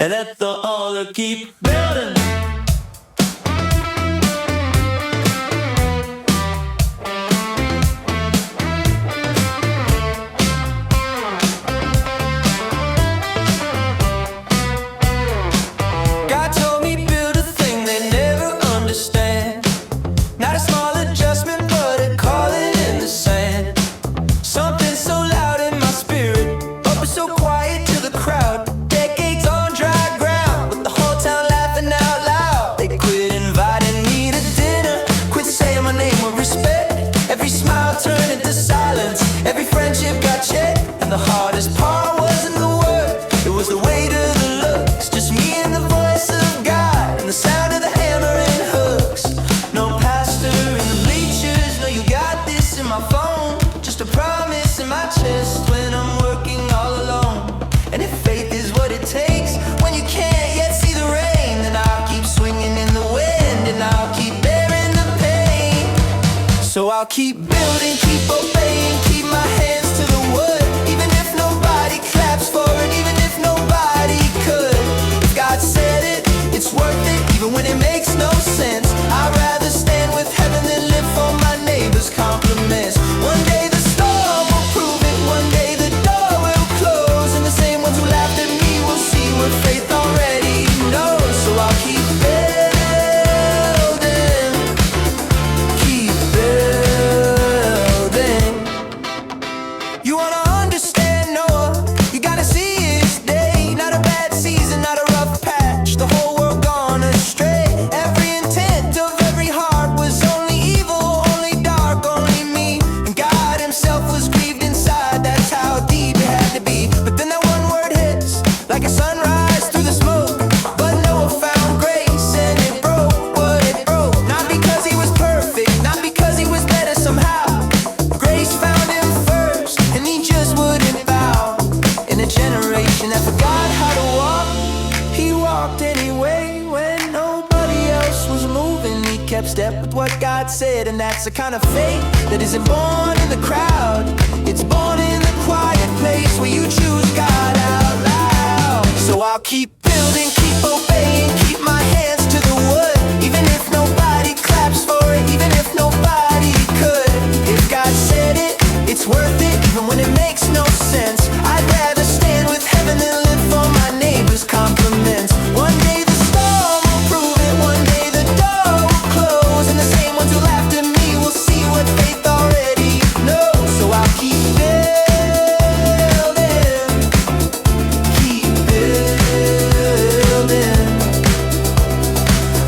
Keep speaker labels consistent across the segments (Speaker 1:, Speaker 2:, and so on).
Speaker 1: and let the other keep building. God told me build a thing they never understand. Not a small adjustment, but a calling in the sand. Something so loud in my spirit, but was so quiet to the crowd. Decades on dry ground, with the whole town laughing out loud. They quit inviting me to dinner, quit saying my name with respect. Every smile turned into silence, every friendship got checked. And the hardest part wasn't the word, it was the weight of the looks. Just me and the voice of God, and the sound of the hammer and hooks. No pastor in the bleachers, no you got this in my phone. Just a promise in my chest when I'm working all alone. And if faith is what it takes when you can't yet see the rain, then I'll keep swinging in the wind, and I'll keep bearing the pain. So I'll keep building, keep obeying, keep my hands to the wood. Even if nobody claps for it, even if nobody could. If God said it, it's worth it, even when it makes no sense. I'd rather stand with heaven than live for my neighbor's compliments. One day the storm will prove it, one day the door will close, and the same ones who laughed at me will see what faith already knows. So I'll keep building, keep building. You wanna understand Noah, you gotta see his day. Not a bad season, not a rough patch, the whole world gone astray. Every intent of every heart was only evil, only dark, only me. And God himself was grieved inside, that's how deep it had to be. But then that one word hits, like a sunrise through the smoke. But Noah found grace and it broke what it broke. Not because he was perfect, not because he was better somehow. Grace found him first, and he just wouldn't bow. In a generation that forgot how to walk, he walked anyway. When nobody else was moving, he kept step with what God said. And that's the kind of faith that isn't born in the crowd, it's born in the quiet place where you choose God out loud. So I'll keep building, keep obeying, keep my hands to the wood. Even if nobody claps for it, even if nobody could. If God said it, it's worth it, even when it makes no sense. I'd rather stand with heaven than live for my neighbor's compliments. One day the storm will prove it, one day the door will close, and the same ones who laughed at me will see what faith already knows. So I'll keep building, keep building.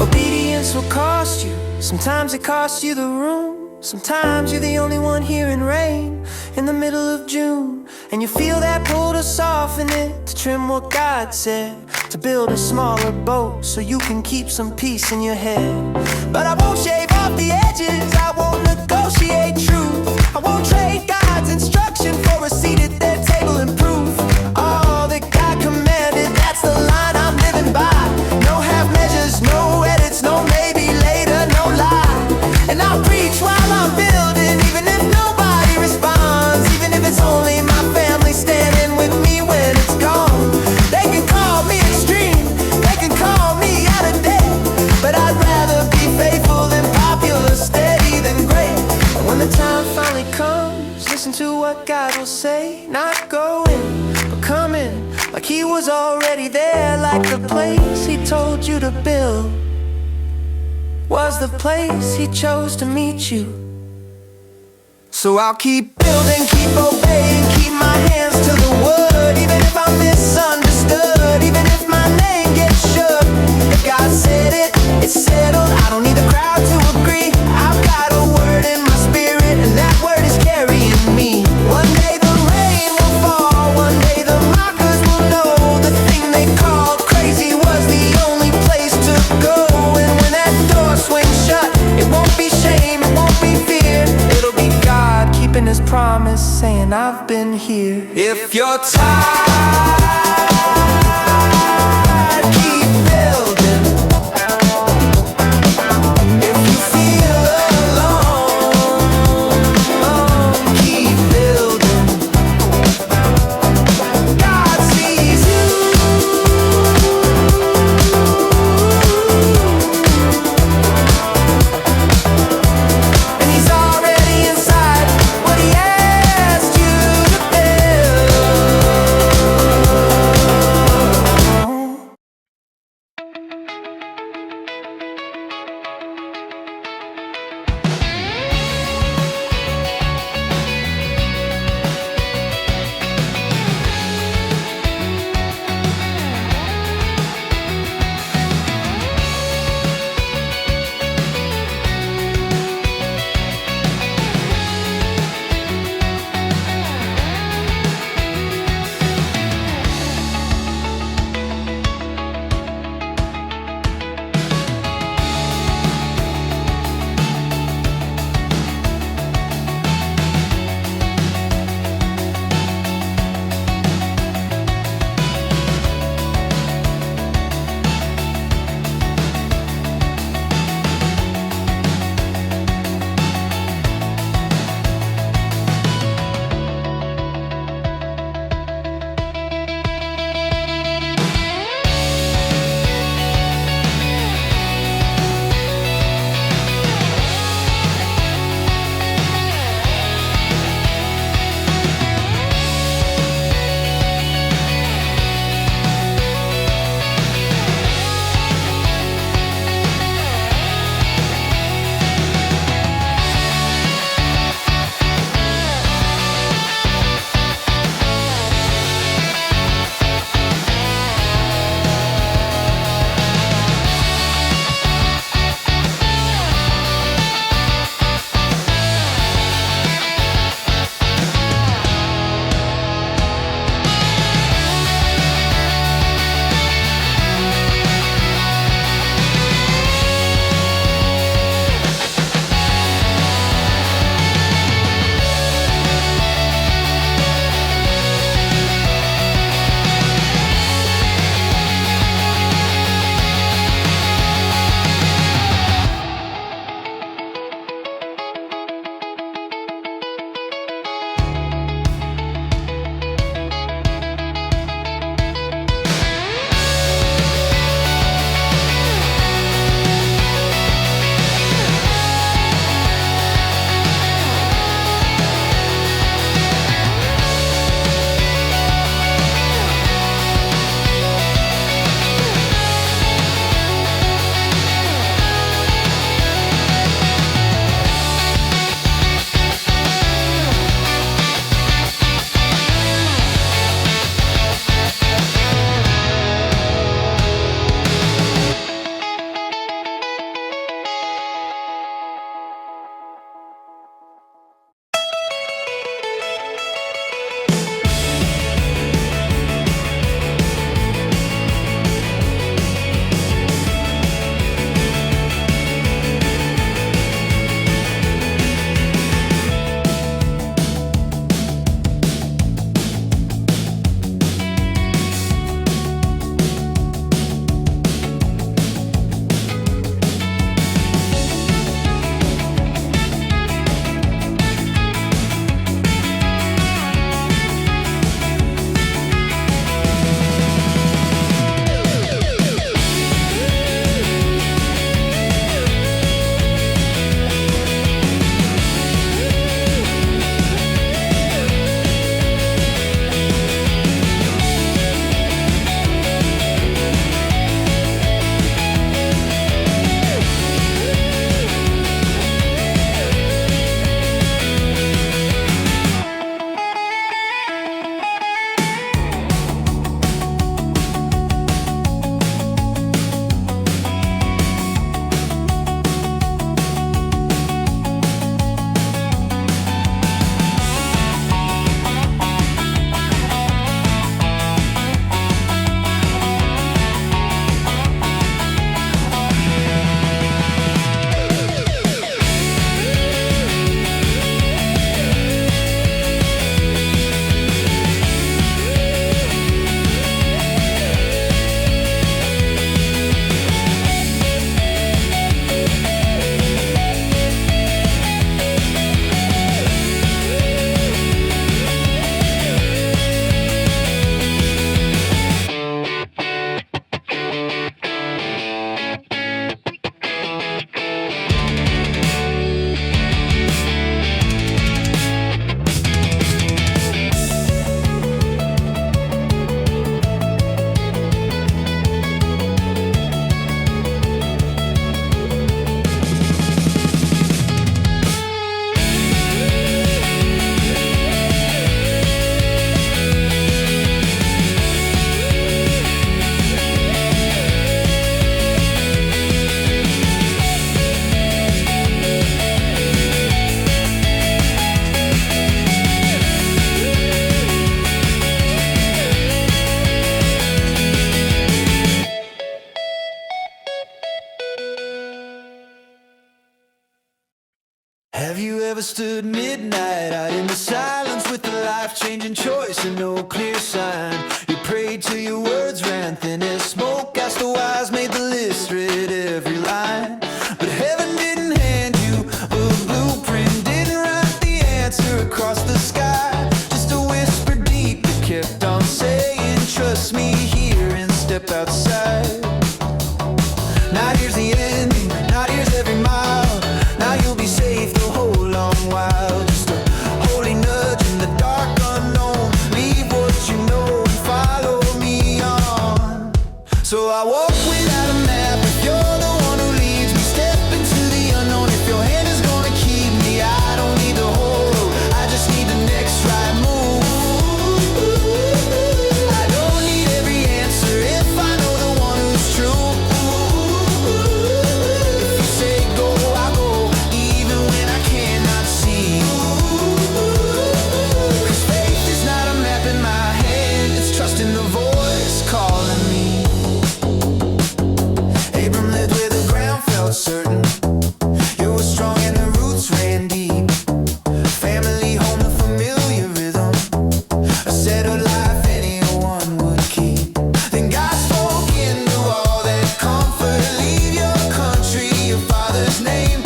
Speaker 1: Obedience will cost you, sometimes it costs you the room. Sometimes you're the only one hearing rain in the middle of June, and you feel that pull to soften it, to trim what God said, to build a smaller boat so you can keep some peace in your head. But I won't shave off the edges, I won't negotiate truth, I won't trade God's instruction for a seat at their table and proof. All that God commanded, that's the line I'm living by. No half measures, no edits, no maybe later, no lie. And I'll preach while I'm building, even if nobody responds, even if it's only my family standing with me when it's gone. They can call me extreme, they can call me out of date, but I'd rather be faithful than popular, steady than great. And when the time finally comes, listen to what God will say. Not going, but coming, like he was already there. Like the place he told you to build was the place he chose to meet you. So I'll keep building, keep obeying, keep my hands to the wood. Even if I'm misunderstood, even if my name gets shook. If God said it, it's settled, I don't need the crowd to agree. I've got a word in my spirit, and that word is carrying me. One day the rain will fall, one day the mockers will know the thing they called crazy was the only place to go. And when that door swings shut, it won't be shame, it won't be fear, it'll be God keeping his promise, saying I've been here. If you're tired, keep building. If you feel alone, keep building. God sees you. Have you ever stood midnight out in the silence with a life-changing choice and no clear sign? You prayed till your words ran thin as smoke, asked the wise, made the list, read every line. But heaven didn't hand you a blueprint, didn't write the answer across the sky. Just a whisper deep that kept on saying, trust me here and step outside. Now here's the ending, now here's every mile. Now you'll be safe the whole long while. Just a holy nudge in the dark unknown. Leave what you know and follow me on. So I walk without a map. If you're the one who leads me, step into the unknown. If your hand is gonna keep me, I don't need the whole road, I just need the next right move. I don't need every answer if I know the one who's true. If you say go, I go, even when I cannot see. 'Cause faith is not a map in my hand, it's trusting the voice calling me. Abram lived where the ground felt certain. You were strong and the roots ran deep. Family home, the familiar rhythm, a settled life anyone would keep. Then God spoke into all that comfort. Leave your country, your father's name.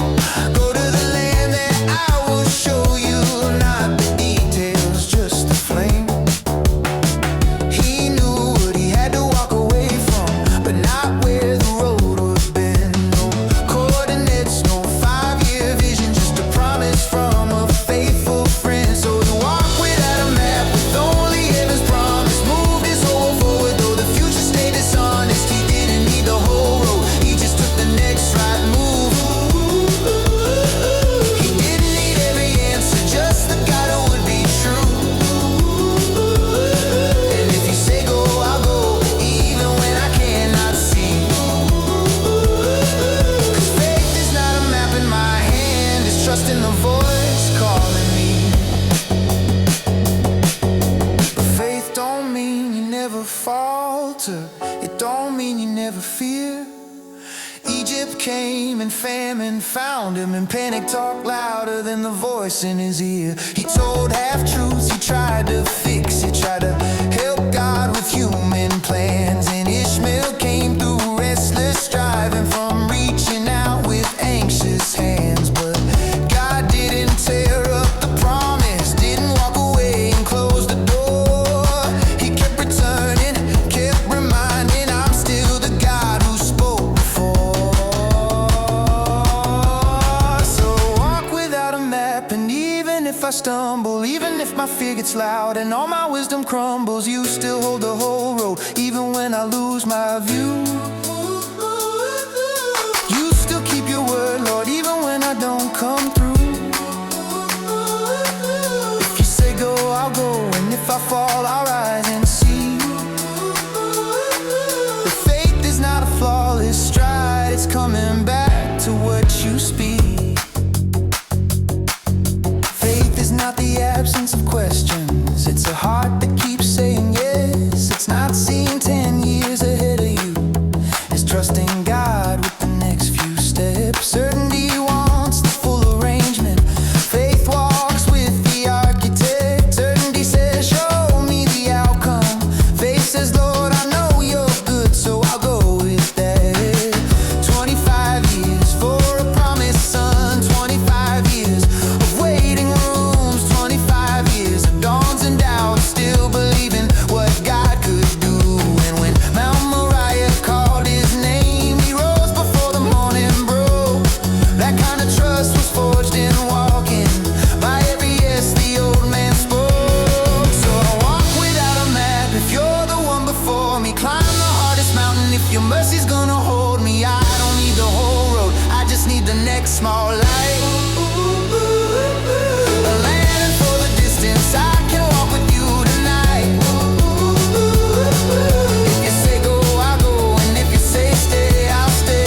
Speaker 1: Go to the land that I will show you. Not the details, just the flame. He knew what he had to walk away from, but not where the road would bend. No coordinates, no 5-year vision, just a promise from a faithful friend. So he walked without a map, with only heaven's promise. Moved his whole forward, though the future stayed dishonest. He didn't need the whole road, he just took the next right move. He didn't need every answer, just the God who would be true. And if you say go, I'll go, even when I cannot see. 'Cause faith is not a map in my hand, it's trusting the voice calling me. But faith don't mean you never falter, it don't mean you never fear. Egypt came and famine found him, and panic talked louder than the voice in his ear. He told half-truths, he tried to fix it, tried to help God with human plans. And Ishmael came through restless, striving from reaching out with anxious hands. But God didn't tear up the promise, didn't walk away and close the door. He kept returning, kept reminding, I'm still the God who spoke before. So walk without a map, and even if I stumble, even if my fear gets loud and all my wisdom crumbles, you still hold the whole road, even when I lose my view. You still keep your word, Lord, even when I don't come through. If you say go, I'll go, and if I fall, I'll rise and see. The faith is not a flawless stride, it's coming back to what you speak. Faith is not the absence of questions, it's a heart that keeps saying yes. It's not seeing 10 years ahead of you, it's trusting God with the next few steps. Certainty wants the full arrangement, faith walks with the architect. Certainty says, show me the outcome. Faith says, Lord, I know you're good, so I'll go with that. 25 years for a promised son, 25 years of waiting rooms, 25 years of dawns and doubts, still believing what God could do. And when Mount Moriah called his name, he rose before the morning broke. That kind of trust was forged in walking by every yes the old man spoke. So I walk without a map, if you're the one before me. Climb the hardest mountain, if your mercy's gonna hold me. I don't need the whole road, I just need the next small light. A land for the distance, I can walk with you tonight. If you say go, I'll go, and if you say stay, I'll stay.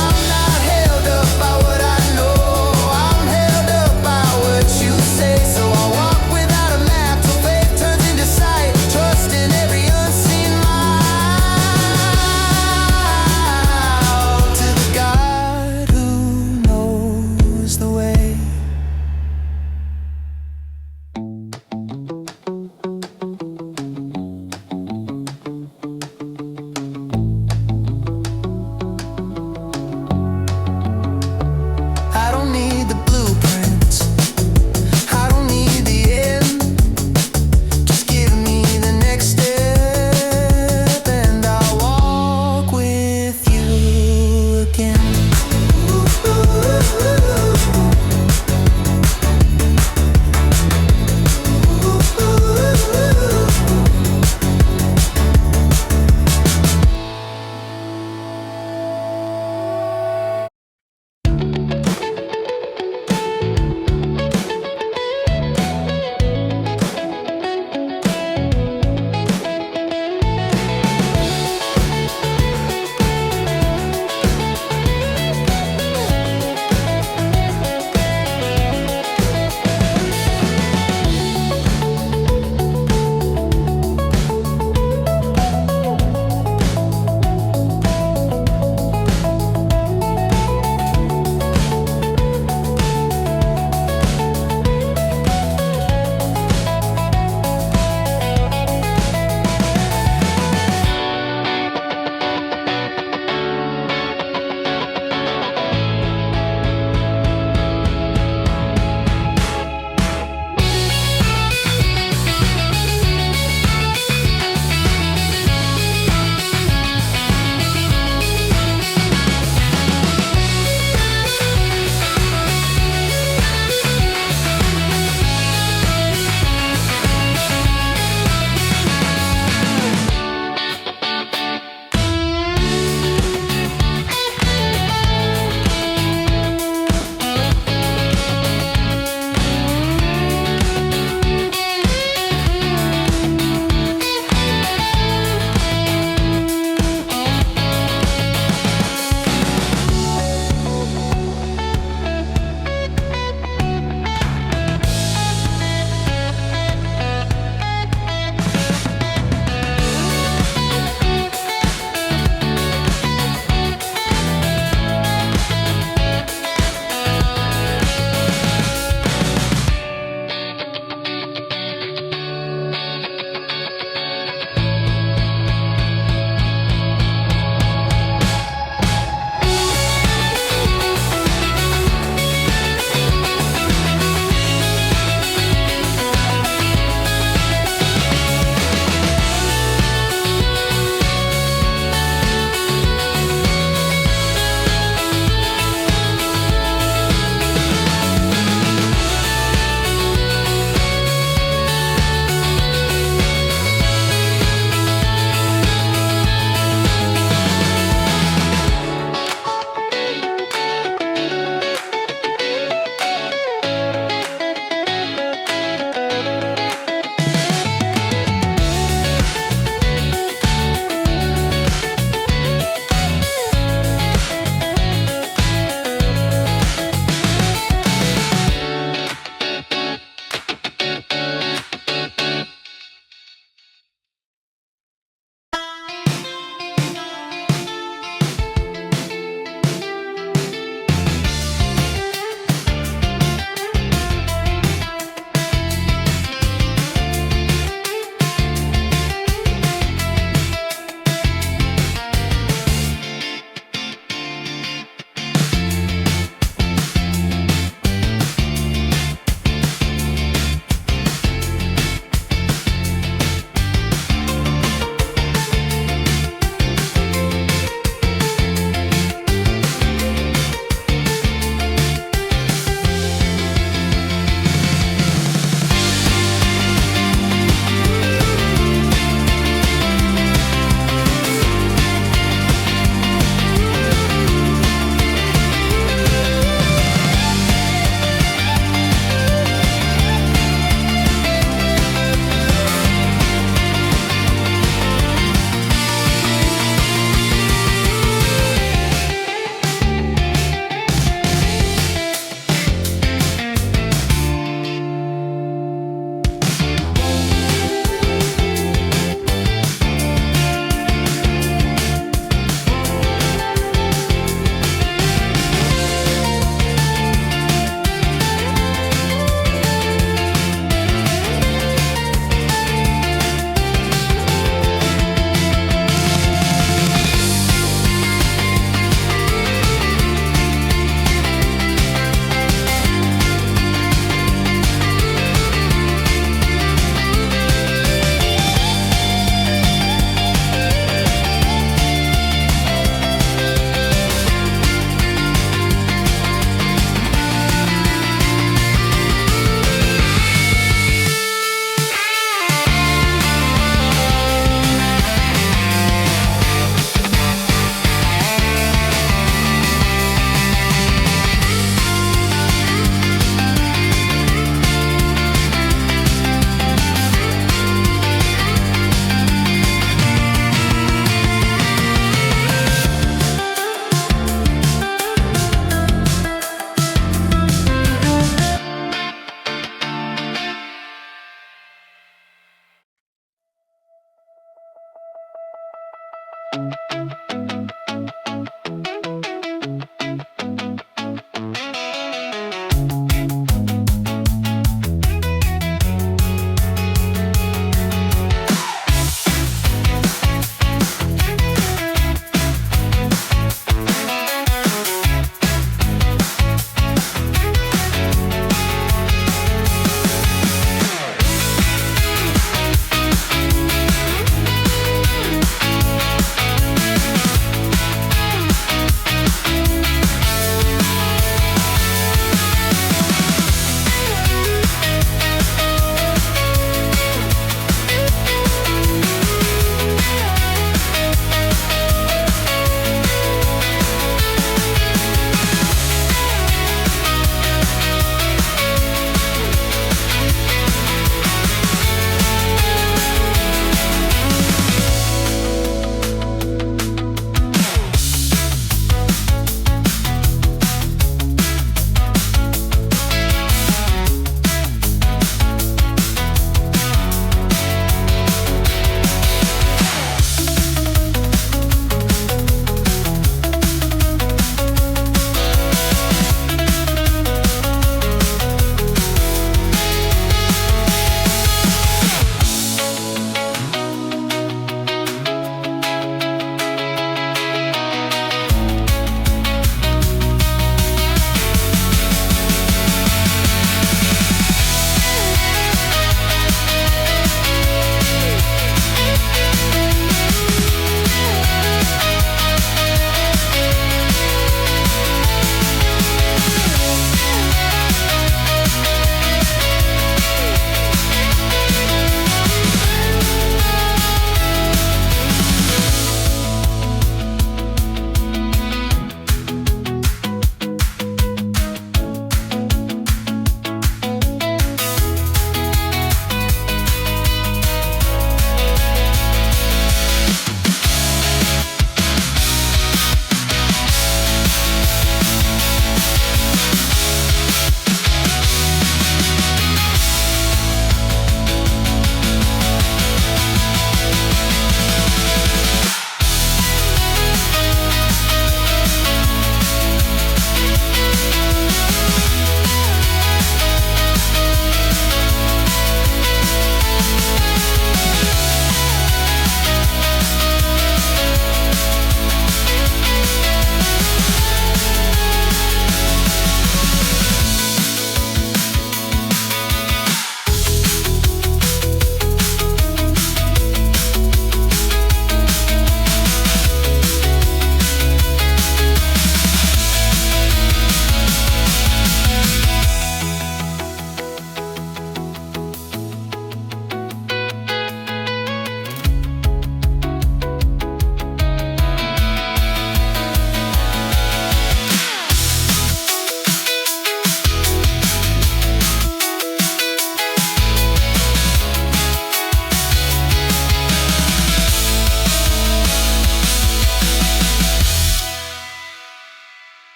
Speaker 1: I'm not held up by what I know, I'm held up by what you say. So I walk without a map till faith turns into sight, trusting every unseen mile to the God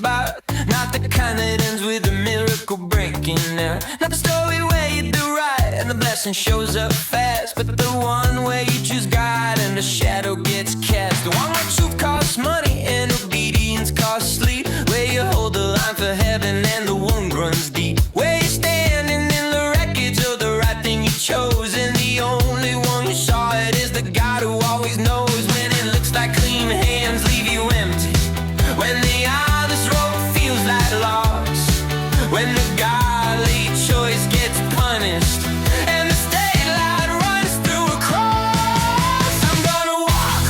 Speaker 1: about. Not the kind that ends with a miracle breaking out. Not the story where you do right and the blessing shows up fast, but the one where you choose God and the shadow gets cast. The one where truth costs money and obedience costs sleep, where you hold the line for heaven and the wound runs deep, where you're standing in the wreckage of the right thing you chose, and the only one who saw it is the God who always knows. When it looks like clean hands leave you empty, when the honest road feels like loss, when the godly choice gets punished and the state line runs through a cross. I'm gonna walk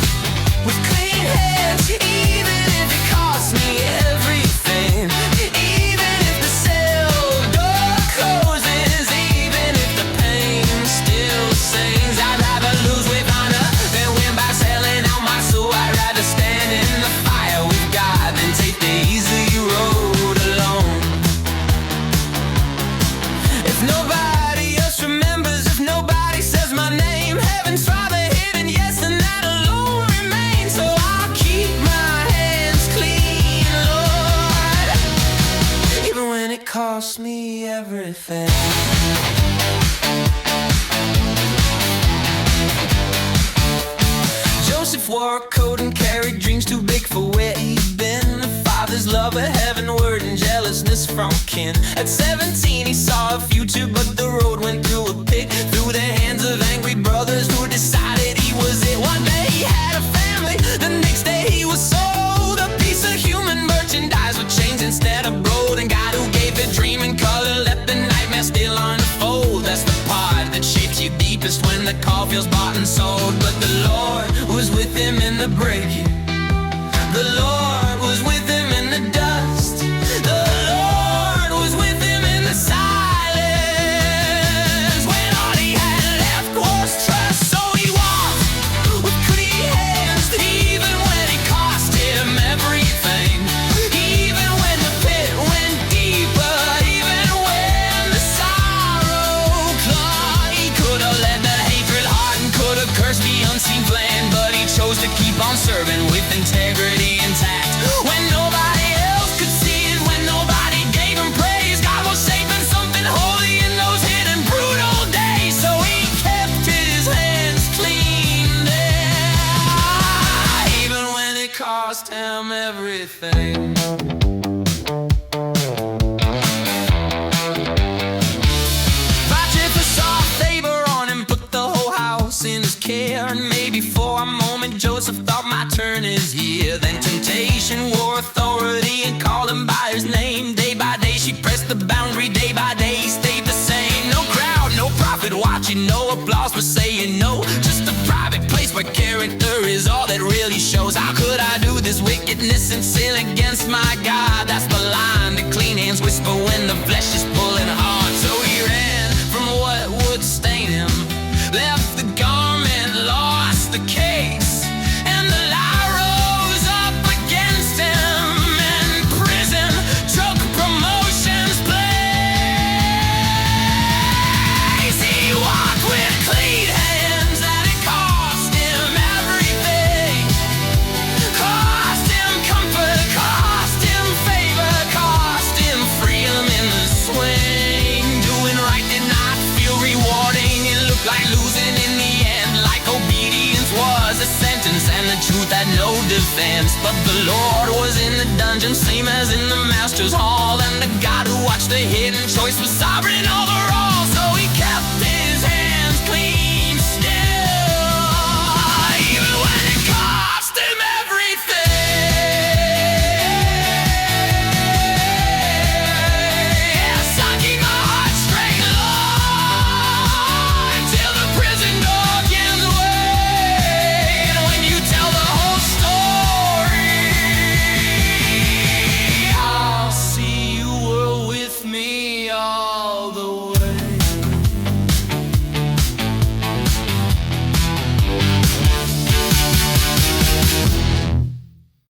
Speaker 1: with clean hands, even if it costs me everything, even if the cell door closes, even if the pain still sings. I'd rather lose with honor than win by selling out my soul. I'd rather stand in the fire with God than take the easy road alone. If nobody everything. Joseph wore a coat and carried dreams too big for where he'd been. A father's love, a heavenward, and jealousness from kin. At 17 he saw a future, but the road went through a pit, through the hands of angry brothers who decided he was it. One day he had a family, the next day he was sold. A piece of human merchandise with chains instead of gold. And God who gave the dream and color let the nightmare still unfold. That's the part that shapes you deepest when the call feels bought and sold. But the Lord was with him in the breaking. The Lord was with him in the dust. The Lord was with him in the silence. When all he had left was trust, so he walked with clean hands, even when it cost him everything. Even when the pit went deeper, even when the sorrow clawed. He could have let the hatred harden, could have cursed the unseen plan, but he chose to keep on serving with integrity intact. When nobody else could see it, when nobody gave him praise, God was shaping something holy in those hidden brutal days. So he kept his hands clean there, even when it cost him everything. In his care, and maybe for a moment Joseph thought my turn is here. Then temptation wore authority and called him by his name. Day by day she pressed the boundary, day by day he stayed the same. No crowd, no prophet watching, no applause for saying no. Just a private place where character is all that really shows. How could I do this wickedness and sin against my God? That's the line that clean hands whisper when the flesh is pulling hard. So he ran from what would stain him, left the garment, lost the case, and the lie rose up against him. And prison took promotion's place. He walked with clean hands, and it cost him everything. Cost him comfort, cost him favor, cost him freedom in the swing. Doing right did not feel rewarding, it looked like losing in the end, like obedience was a sentence and the truth had no defense. But the Lord was in the dungeon, same as in the master's hall, and the God who watched the hidden choice was sovereign over